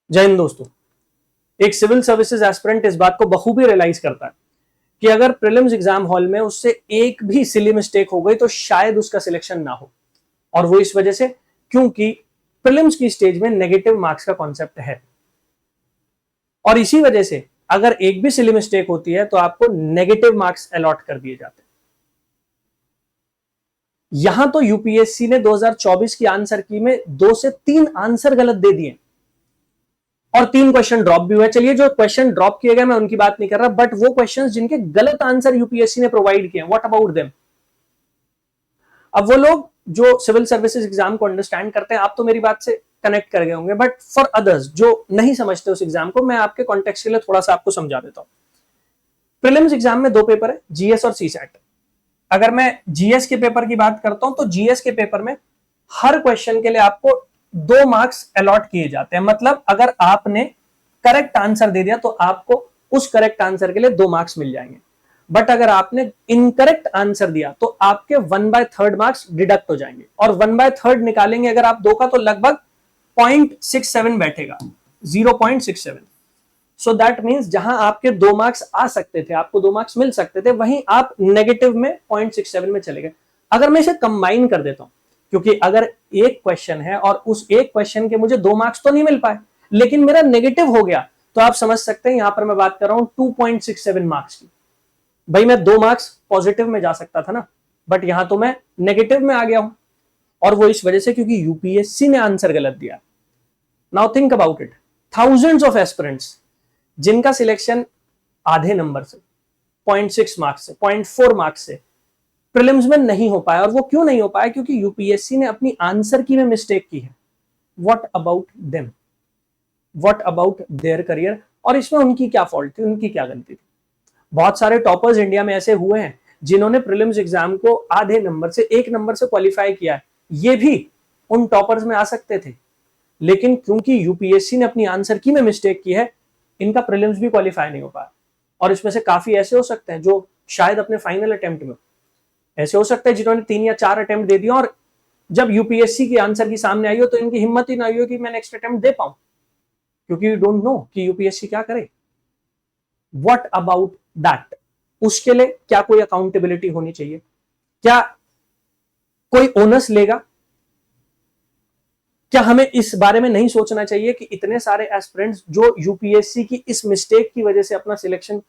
जय हिंद दोस्तों। एक सिविल सर्विसेज एस्पिरेंट इस बात को बखूबी रियलाइज करता है कि अगर प्रीलिम्स एग्जाम हॉल में उससे एक भी सिली मिस्टेक हो गई तो शायद उसका सिलेक्शन ना हो। और वो इस वजह से क्योंकि प्रीलिम्स की स्टेज में नेगेटिव मार्क्स का कॉन्सेप्ट है, और इसी वजह से अगर एक भी सिली मिस्टेक होती है तो आपको नेगेटिव मार्क्स अलॉट कर दिए जाते हैं। यहां तो यूपीएससी ने 2024 की आंसर की में 2 से 3 आंसर गलत दे दिए और 3 क्वेश्चन ड्रॉप भी हुए। चलिए, जो क्वेश्चन ड्रॉप किए गए मैं उनकी बात नहीं कर रहा, बट वो क्वेश्चंस जिनके गलत आंसर यूपीएससी ने प्रोवाइड किए, व्हाट अबाउट देम। अब वो लोग जो सिविल सर्विसेज एग्जाम को अंडरस्टैंड करते हैं, आप तो मेरी बात से कनेक्ट कर गए होंगे, बट फॉर अदर्स जो नहीं समझते उस एग्जाम को, मैं आपके कॉन्टेक्स्ट के लिए थोड़ा सा आपको समझा देता हूं। प्रीलिम्स एग्जाम में 2 पेपर है, जीएस और सीसैट। अगर मैं जीएस के पेपर की बात करता हूं तो जीएस के पेपर में हर क्वेश्चन के लिए आपको 2 मार्क्स अलॉट किए जाते हैं। मतलब अगर आपने करेक्ट आंसर दे दिया तो आपको उस करेक्ट आंसर के लिए 2 मार्क्स मिल जाएंगे, बट अगर आपने इनकरेक्ट आंसर दिया तो आपके 1/3 मार्क्स डिडक्ट हो जाएंगे, और 1/3 निकालेंगे अगर आप 2 का तो लगभग 0.67 बैठेगा, 0.67। सो दैट मीन्स जहां आपके 2 मार्क्स आ सकते थे, आपको 2 मार्क्स मिल सकते थे, वहीं आप नेगेटिव में 0.67 में चले गए। अगर मैं इसे कंबाइन कर देता हूं, क्योंकि अगर एक क्वेश्चन है और उस एक क्वेश्चन के मुझे 2 मार्क्स तो नहीं मिल पाए लेकिन मेरा नेगेटिव हो गया, तो आप समझ सकते हैं यहां पर मैं बात कर रहा हूं 2.67 मार्क्स की। भाई मैं 2 मार्क्स पॉजिटिव में जा सकता था ना, बट यहां तो मैं नेगेटिव में आ गया हूं, और वो इस वजह से क्योंकि यूपीएससी ने आंसर गलत दिया। Now think about it, thousands of aspirants जिनका सिलेक्शन आधे नंबर से, 0.6 मार्क्स से, 0.4 मार्क्स से प्रीलिम्स में नहीं हो पाया, और वो क्यों नहीं हो पाया? क्योंकि यूपीएससी ने अपनी आंसर की में मिस्टेक की है। What about them, what about their career? और इसमें उनकी क्या फॉल्ट थी, उनकी क्या गलती थी? बहुत सारे टॉपर्स इंडिया में ऐसे हुए हैं जिन्होंने प्रीलिम्स एग्जाम को आधे नंबर से, 1 नंबर से क्वालिफाई किया है। ये भी उन टॉपर्स में आ सकते थे, लेकिन क्योंकि यूपीएससी ने अपनी आंसर की में मिस्टेक की है, इनका प्रीलिम्स भी क्वालिफाई नहीं हो पाया। और इसमें से काफी ऐसे हो सकते हैं जो शायद अपने फाइनल अटेम्प्ट में, ऐसे हो सकते हैं जिन्होंने 3 या 4 अटेम्प्ट दे दिया, और जब यूपीएससी की आंसर की सामने आई हो तो इनकी हिम्मत ही ना आई हो कि मैं नेक्स्ट अटेम्प्ट दे पाऊं, क्योंकि यू डोंट नो कि यूपीएससी क्या करे। What about that? उसके लिए क्या कोई अकाउंटेबिलिटी होनी चाहिए? क्या कोई ओनस लेगा? क्या हमें इस बारे में नहीं सोचना चाहिए कि इतने सारे एस्पिरेंट्स जो यूपीएससी की इस मिस्टेक की वजह से अपना सिलेक्शन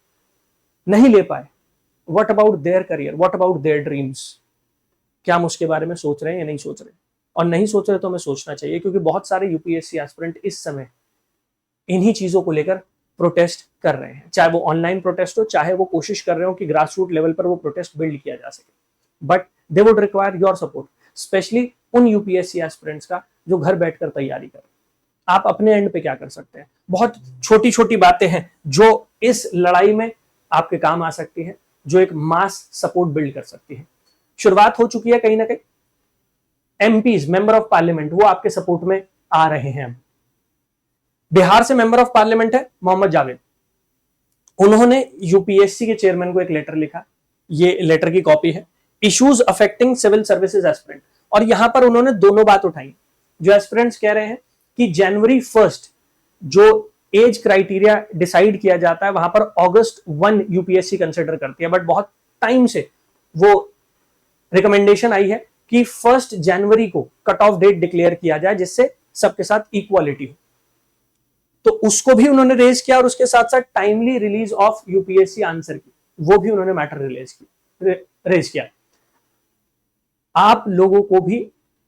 नहीं ले पाए, what about their career, what about their dreams? क्या हम उसके बारे में सोच रहे हैं या नहीं सोच रहे? और नहीं सोच रहे तो हमें सोचना चाहिए, क्योंकि बहुत सारे यूपीएससी एस्पिरेंट इस समय इन्हीं चीजों को लेकर प्रोटेस्ट कर रहे हैं, चाहे वो ऑनलाइन प्रोटेस्ट हो, चाहे वो कोशिश कर रहे हो कि ग्रास रूट लेवल पर वो प्रोटेस्ट बिल्ड किया जा सके, but they would require your support, specially उन यूपीएससी एस्पिरेंट्स का जो घर बैठकर तैयारी कर। आप अपने एंड पे क्या कर सकते हैं? बहुत छोटी छोटी बातें हैं जो इस लड़ाई में आपके काम आ सकती है, जो एक मास सपोर्ट बिल्ड कर सकती है। शुरुआत हो चुकी है कहीं ना कहीं, एमपीज, मेंबर ऑफ पार्लियामेंट, वो आपके सपोर्ट में आ रहे हैं। बिहार से मेंबर ऑफ पार्लियामेंट है मोहम्मद जावेद, उन्होंने यूपीएससी के चेयरमैन को एक लेटर लिखा, ये लेटर की कॉपी है, issues affecting civil services aspirant. और यहां पर उन्होंने दोनों बात उठाई। जो एस्पिरेंट्स कह रहे हैं कि जनवरी 1 जो एज क्राइटेरिया डिसाइड किया जाता है, वहां पर अगस्त 1 यूपीएससी कंसिडर करती है, बट बहुत टाइम से वो रिकमेंडेशन आई है कि 1 जनवरी को कट ऑफ डेट डिक्लेयर किया जाए, जिससे सबके साथ इक्वालिटी हो। तो उसको भी उन्होंने रेज किया, और उसके साथ साथ timely release of UPSC answer की, वो भी उन्होंने मैटर रेज किया। आप लोगों को भी,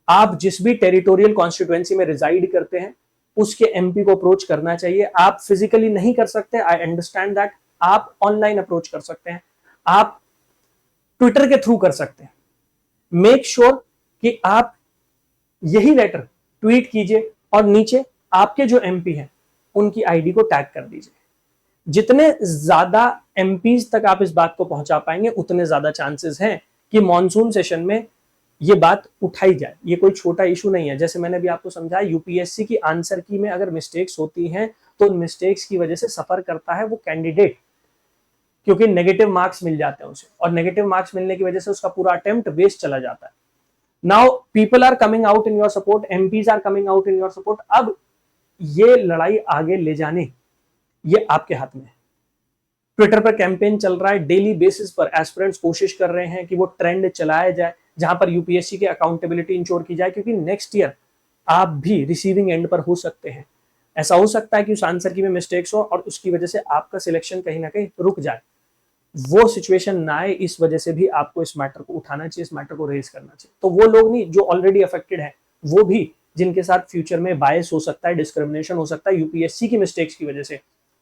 आप जिस भी टेरिटोरियल कॉन्स्टिट्यूएंसी में रिजाइड करते हैं, उसके एमपी को अप्रोच करना चाहिए। आप फिजिकली नहीं कर सकते, आई अंडरस्टैंड दैट, आप ऑनलाइन अप्रोच कर सकते हैं, आप ट्विटर के थ्रू कर सकते हैं। मेक श्योर कि आप यही लेटर ट्वीट कीजिए और नीचे आपके जो एमपी हैं उनकी आईडी को टैग कर दीजिए। जितने ज्यादा एमपीज तक आप इस बात को पहुंचा पाएंगे, उतने ज्यादा चांसेस हैं कि मॉनसून सेशन में ये बात उठाई जाए। ये कोई छोटा इशू नहीं है। जैसे मैंने भी आपको समझाया, यूपीएससी की आंसर की में अगर मिस्टेक्स होती हैं तो उन मिस्टेक्स की वजह से सफर करता है वो कैंडिडेट, क्योंकि नेगेटिव मार्क्स मिल जाते हैं उसे, और नेगेटिव मार्क्स मिलने की वजह से उसका पूरा अटेम्प्ट वेस्ट चला जाता है। Now people are coming out in your support, MPs are coming out in your support. अब ये लड़ाई आगे ले जाने ये आपके हाथ में है। ट्विटर पर कैंपेन चल रहा है, डेली बेसिस पर एस्पिरेंट्स कोशिश कर रहे हैं कि वो ट्रेंड चलाया जाए जहां पर यूपीएससी की अकाउंटेबिलिटी इंश्योर की जाए, क्योंकि नेक्स्ट ईयर आप भी रिसीविंग एंड पर हो सकते हैं। ऐसा हो सकता है कि उस आंसर की में मिस्टेक्स हो और उसकी वजह से आपका सिलेक्शन कहीं ना कहीं रुक जाए। वो सिचुएशन ना आए, इस वजह से भी आपको इस मैटर को उठाना चाहिए, इस मैटर को रेज करना चाहिए। तो वो लोग नहीं जो ऑलरेडी अफेक्टेड है, वो भी जिनके साथ फ्यूचर में बायस हो सकता है, डिस्क्रिमिनेशन हो सकता है यूपीएससी की मिस्टेक्स की वजह से,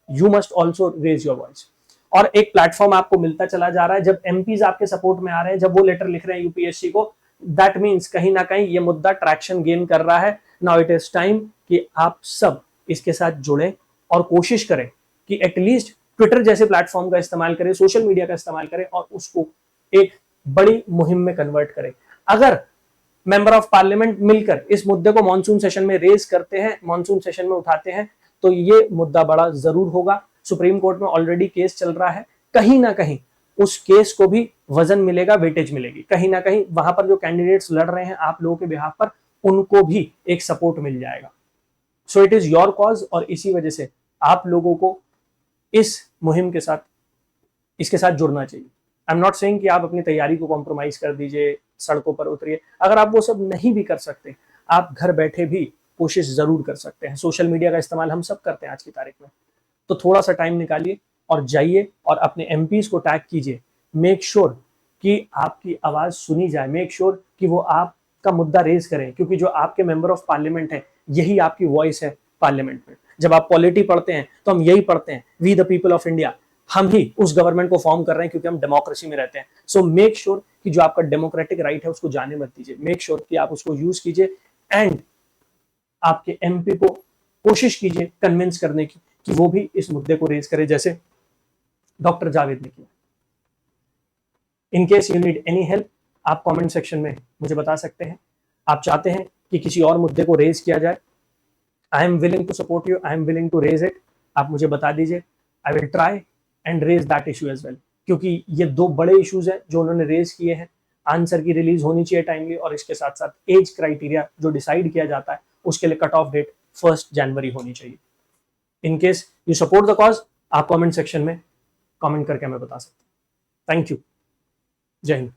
you must also raise your voice. और एक प्लेटफॉर्म आपको मिलता चला जा रहा है, जब एमपीज आपके सपोर्ट में आ रहे हैं, जब वो लेटर लिख रहे हैं यूपीएससी को, दैट मीन्स कहीं ना कहीं ये मुद्दा ट्रैक्शन गेन कर रहा है। नाउ इट इज टाइम कि आप सब इसके साथ जुड़े और कोशिश करें कि एटलीस्ट ट्विटर जैसे प्लेटफॉर्म का इस्तेमाल करें, सोशल मीडिया का इस्तेमाल करें और उसको एक बड़ी मुहिम में कन्वर्ट करें। अगर मेंबर ऑफ पार्लियामेंट मिलकर इस मुद्दे को मॉनसून सेशन में रेज करते हैं, मॉनसून सेशन में उठाते हैं, तो ये मुद्दा बड़ा जरूर होगा। सुप्रीम कोर्ट में ऑलरेडी केस चल रहा है, कहीं ना कहीं उस केस को भी वजन मिलेगा, वेटेज मिलेगी, कहीं ना कहीं वहां पर जो कैंडिडेट्स लड़ रहे हैं आप लोगों के बिहाफ पर, उनको भी एक सपोर्ट मिल जाएगा। So it is your cause और इसी वजह से आप लोगों को इस मुहिम के साथ, इसके साथ जुड़ना चाहिए। आई एम नॉट सेइंग कि आप अपनी तैयारी को कॉम्प्रोमाइज कर दीजिए, सड़कों पर उतरिए। अगर आप वो सब नहीं भी कर सकते, आप घर बैठे भी कोशिश जरूर कर सकते हैं। सोशल मीडिया का इस्तेमाल हम सब करते हैं आज की तारीख में, तो थोड़ा सा टाइम निकालिए और जाइए और अपने एमपीज को टैग कीजिए। मेक श्योर कि आपकी आवाज सुनी जाए, मेक श्योर कि वो आपका मुद्दा रेज करें, क्योंकि जो आपके मेंबर ऑफ पार्लियामेंट है, यही आपकी वॉइस है पार्लियामेंट में। जब आप पॉलिटी पढ़ते हैं तो हम यही पढ़ते हैं, we the people of India. हम ही उस गवर्नमेंट को फॉर्म कर रहे हैं क्योंकि हम डेमोक्रेसी में रहते हैं। सो मेक श्योर कि जो आपका डेमोक्रेटिक राइट है उसको जाने मत दीजिए, मेक श्योर कि आप उसको यूज कीजिए एंड आपके एमपी को कोशिश कीजिए कन्विंस करने की कि वो भी इस मुद्दे को रेज करे, जैसे डॉक्टर जावेद ने किया। In case you need any help, आप कमेंट सेक्शन में मुझे बता सकते हैं। आप चाहते हैं कि किसी और मुद्दे को रेज किया जाए, I am willing to support you, I am willing to raise it. आप मुझे बता दीजिए, I will try and raise that issue as well, क्योंकि ये दो बड़े इश्यूज हैं जो उन्होंने रेज किए हैं। आंसर की रिलीज होनी चाहिए टाइमली, और इसके साथ साथ एज क्राइटेरिया जो डिसाइड किया जाता है उसके लिए कट ऑफ डेट 1 जनवरी होनी चाहिए। In case you support the cause, आप कमेंट सेक्शन में कमेंट करके हमें बता सकते हैं। थैंक यू, जय हिंद।